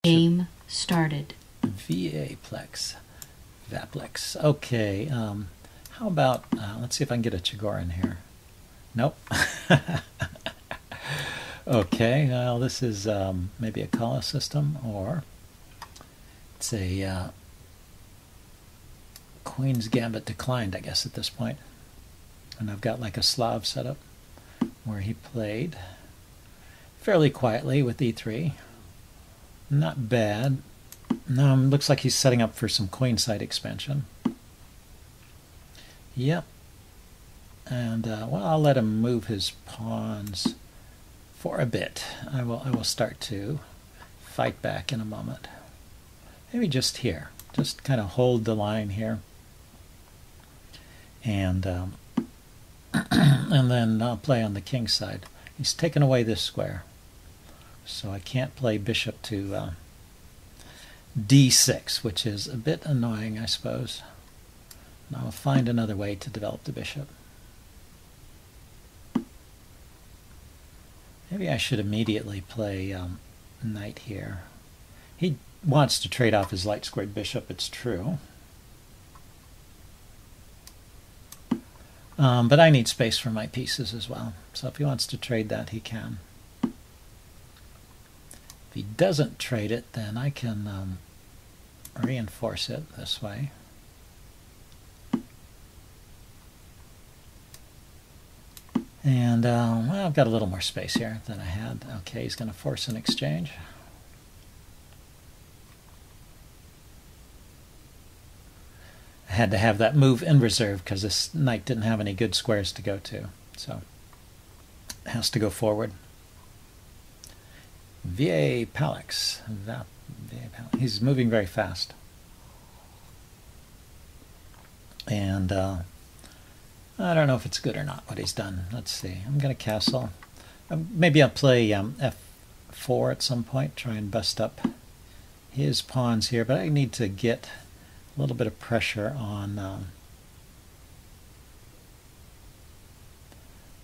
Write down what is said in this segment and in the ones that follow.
Game started. VA-plex. Vaplex. Okay, how about, let's see if I can get a Chagor in here. Nope. Okay, well, this is maybe a Kala system, or it's a Queen's Gambit declined, I guess, at this point. And I've got like a Slav setup where he played fairly quietly with e3. Not bad. No, looks like he's setting up for some queenside expansion. Yep. And well, I'll let him move his pawns for a bit. I will start to fight back in a moment. Maybe just here. Just kind of hold the line here. And and then I'll play on the king side. He's taken away this square. So I can't play bishop to d6, which is a bit annoying, I suppose. And I'll find another way to develop the bishop. Maybe I should immediately play knight here. He wants to trade off his light squared bishop, it's true. But I need space for my pieces as well. So if he wants to trade that, he can. If he doesn't trade it, then I can reinforce it this way. And well, I've got a little more space here than I had. Okay, he's going to force an exchange. I had to have that move in reserve because this knight didn't have any good squares to go to. So it has to go forward. VA-plex. He's moving very fast. And I don't know if it's good or not what he's done. Let's see. I'm going to castle. Maybe I'll play F4 at some point, try and bust up his pawns here, but I need to get a little bit of pressure on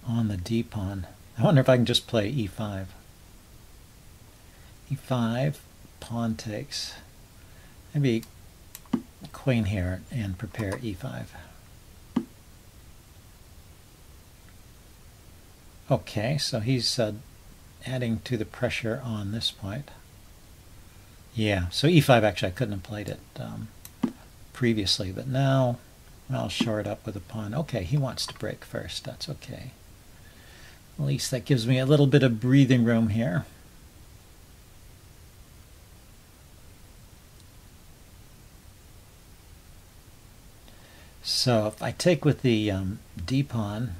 the D pawn. I wonder if I can just play E5. E5, pawn takes. Maybe queen here and prepare E5. Okay, so he's adding to the pressure on this point. Yeah, so E5 actually I couldn't have played it previously, but now I'll shore it up with a pawn. Okay, he wants to break first. That's okay. At least that gives me a little bit of breathing room here. So if I take with the D pawn,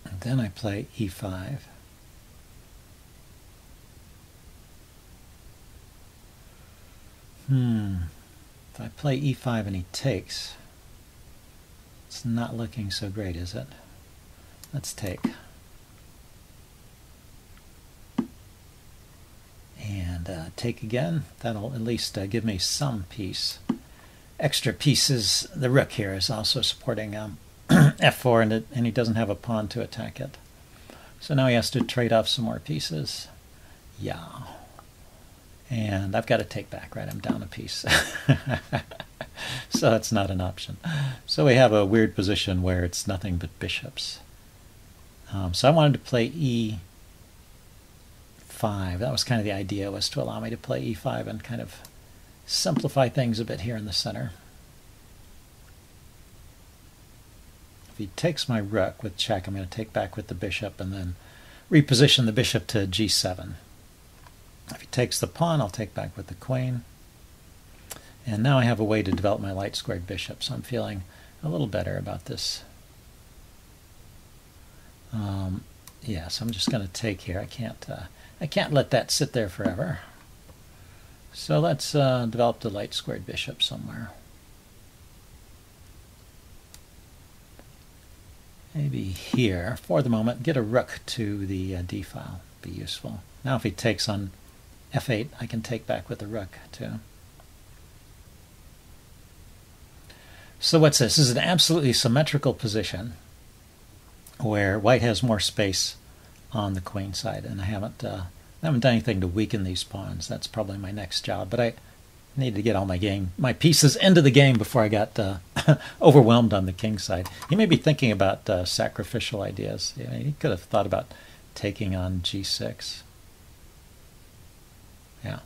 and then I play E5. If I play E5 and he takes, it's not looking so great, is it? Let's take. And take again. That'll at least give me some piece. Extra pieces. The rook here is also supporting F4, and he doesn't have a pawn to attack it. So now he has to trade off some more pieces. Yeah. And I've got to take back, right? I'm down a piece. So that's not an option. So we have a weird position where it's nothing but bishops. So I wanted to play E5. That was kind of the idea, was to allow me to play E5 and kind of simplify things a bit here in the center. If he takes my rook with check, I'm going to take back with the bishop and then reposition the bishop to G7. If he takes the pawn, I'll take back with the queen. And now I have a way to develop my light squared bishop, so I'm feeling a little better about this. Yeah, so I'm just going to take here. I can't let that sit there forever. So let's develop the light squared bishop somewhere. Maybe here, for the moment, get a rook to the D file. Be useful. Now if he takes on F8, I can take back with the rook too. So what's this? This is an absolutely symmetrical position. where white has more space on the queen side, and I haven't done anything to weaken these pawns. That's probably my next job, but I need to get all my pieces into the game before I got overwhelmed on the king side. He may be thinking about sacrificial ideas. He could have thought about taking on g6. Yeah,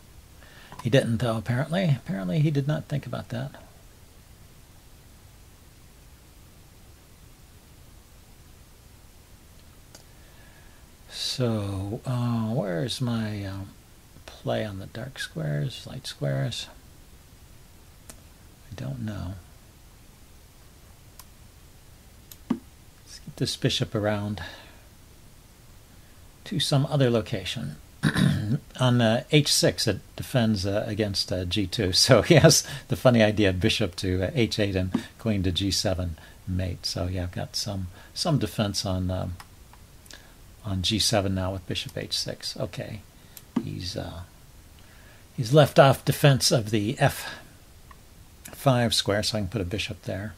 he didn't though. Apparently he did not think about that. So where's my play on the dark squares, light squares? I don't know. Let's get this bishop around to some other location. On h6 it defends against g2, so he has the funny idea bishop to h8 and queen to g7 mate. So yeah, I've got some defense on g7 now with bishop h6. Okay, he's left off defense of the f5 square, so I can put a bishop there.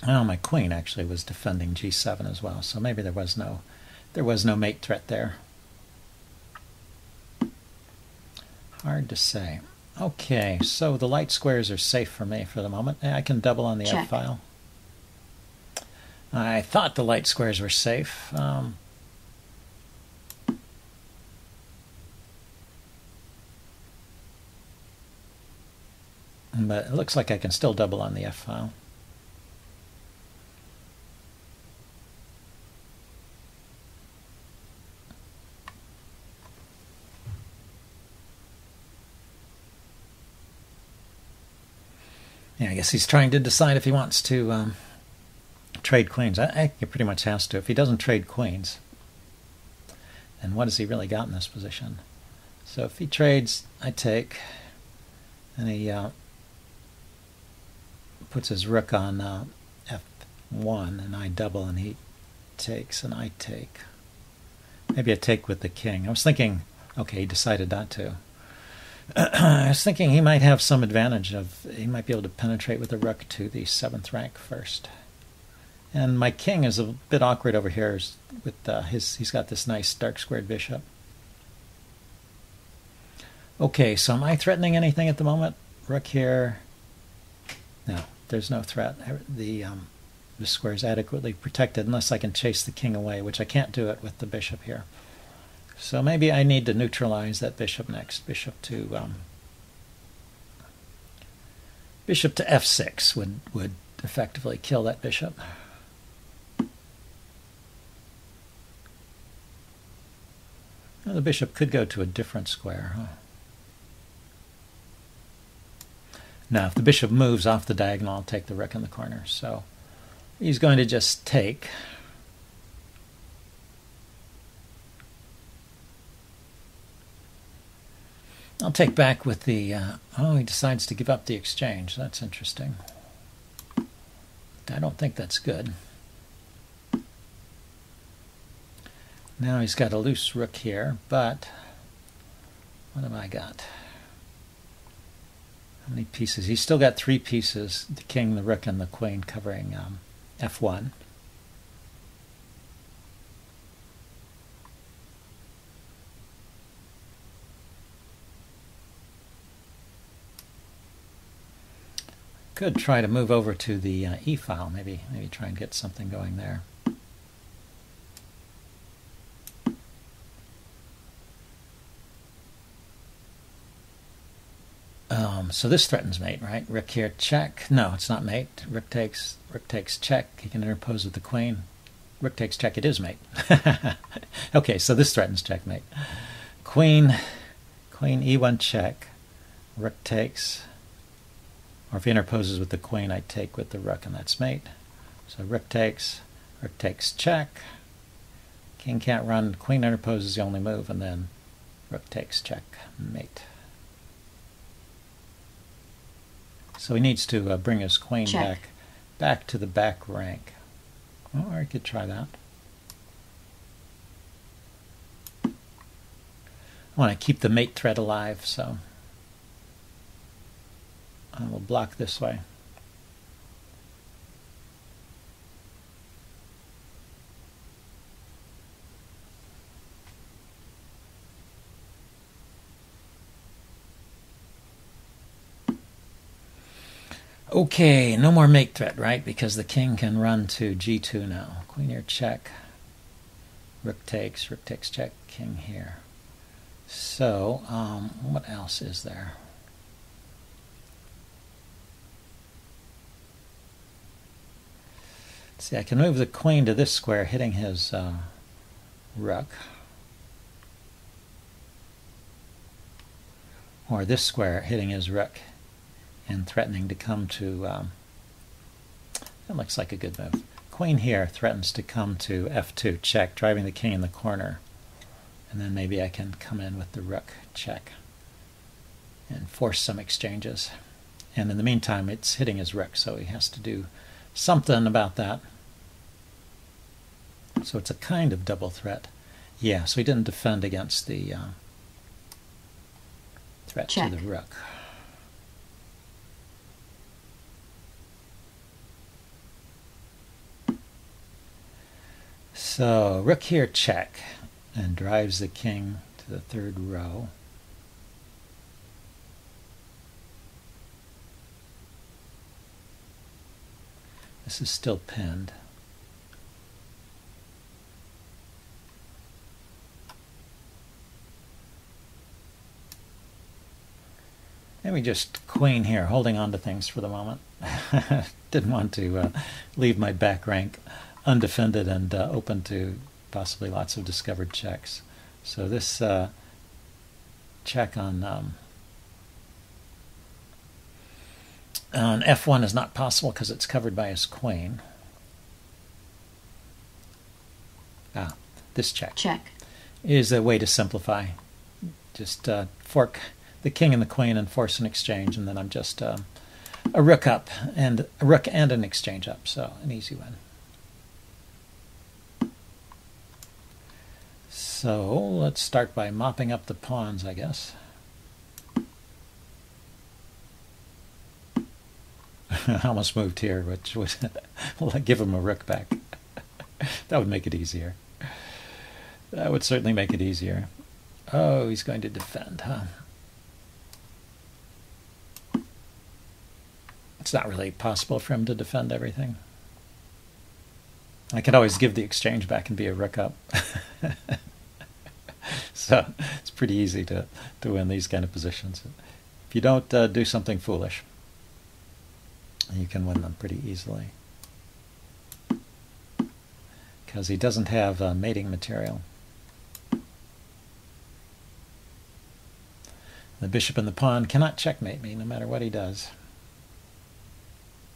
Well, my queen actually was defending g7 as well, so maybe there was no mate threat there. Hard to say. Okay, so the light squares are safe for me for the moment. I can double on the Check. F file. I thought the light squares were safe. But it looks like I can still double on the F file. Yeah, I guess he's trying to decide if he wants to trade queens. I think he pretty much has to. If he doesn't trade queens, then what has he really got in this position? So if he trades, I take, and he puts his rook on f1, and I double, and he takes, and I take. Maybe I take with the king. I was thinking, okay, he decided not to. I was thinking he might have some advantage he might be able to penetrate with the rook to the 7th rank first. And my king is a bit awkward over here with he's got this nice dark squared bishop. Okay, so am I threatening anything at the moment? Rook here. No, there's no threat. The square is adequately protected unless I can chase the king away, which I can't do it with the bishop here. So maybe I need to neutralize that bishop next. Bishop to f6 would effectively kill that bishop. Well, the bishop could go to a different square. Huh? Now, if the bishop moves off the diagonal, I'll take the rook in the corner. So he's going to just take. I'll take back with the, oh, he decides to give up the exchange. That's interesting. I don't think that's good. Now he's got a loose rook here, but what have I got? How many pieces? He's still got 3 pieces, the king, the rook, and the queen covering f1. Could try to move over to the E file, maybe try and get something going there. So this threatens mate, right? Rook here, check. No, it's not mate. Rook takes check. He can interpose with the queen. Rook takes check. It is mate. Okay, so this threatens checkmate. Queen E1 check. Rook takes. Or if he interposes with the queen, I take with the rook, and that's mate. So rook takes check. King can't run. Queen interposes the only move, and then Rook takes, check, mate. So he needs to bring his queen back to the back rank. Or I could try that. I want to keep the mate threat alive, so I will block this way. Okay, no more mate threat, right? Because the king can run to g2 now. Queen here, check. Rook takes, check, king here. So, what else is there? Let's see, I can move the queen to this square, hitting his rook. Or this square, hitting his rook and threatening to come to, that looks like a good move. Queen here threatens to come to f2, check, driving the king in the corner. And then maybe I can come in with the rook, check, and force some exchanges. And in the meantime, it's hitting his rook, so he has to do something about that. So it's a kind of double threat. Yeah, so he didn't defend against the threat to the rook. So rook here, check, and drives the king to the third row. This is still pinned. Maybe just queen here, holding on to things for the moment. Didn't want to leave my back rank undefended and open to possibly lots of discovered checks. So this check on f1 is not possible because it's covered by his queen. This check is a way to simplify. Just fork the king and the queen and force an exchange, and then I'm just a rook up and a rook and an exchange up, so an easy win. So let's start by mopping up the pawns, I guess. I almost moved here, which would give him a rook back. That would make it easier. That would certainly make it easier. Oh, he's going to defend, huh? It's not really possible for him to defend everything. I could always give the exchange back and be a rook up. So it's pretty easy to win these kind of positions. If you don't do something foolish, you can win them pretty easily. Because he doesn't have mating material. The bishop and the pawn cannot checkmate me no matter what he does.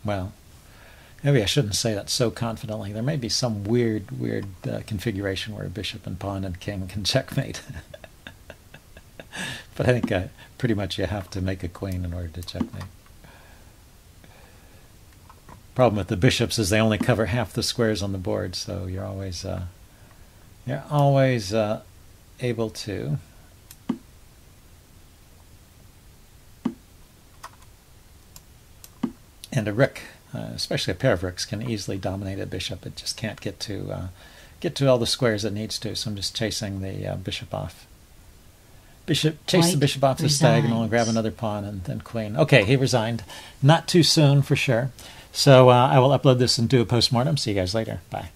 Well, maybe I shouldn't say that so confidently. There may be some weird configuration where a bishop and pawn and king can checkmate. But I think pretty much you have to make a queen in order to checkmate. Problem with the bishops is they only cover half the squares on the board, so you're always able to and a rook, especially a pair of rooks, can easily dominate a bishop. It just can't get to all the squares it needs to. So I'm just chasing the bishop off. Chase the bishop off this diagonal and grab another pawn and then queen. Okay, he resigned. Not too soon for sure. So I will upload this and do a postmortem. See you guys later. Bye.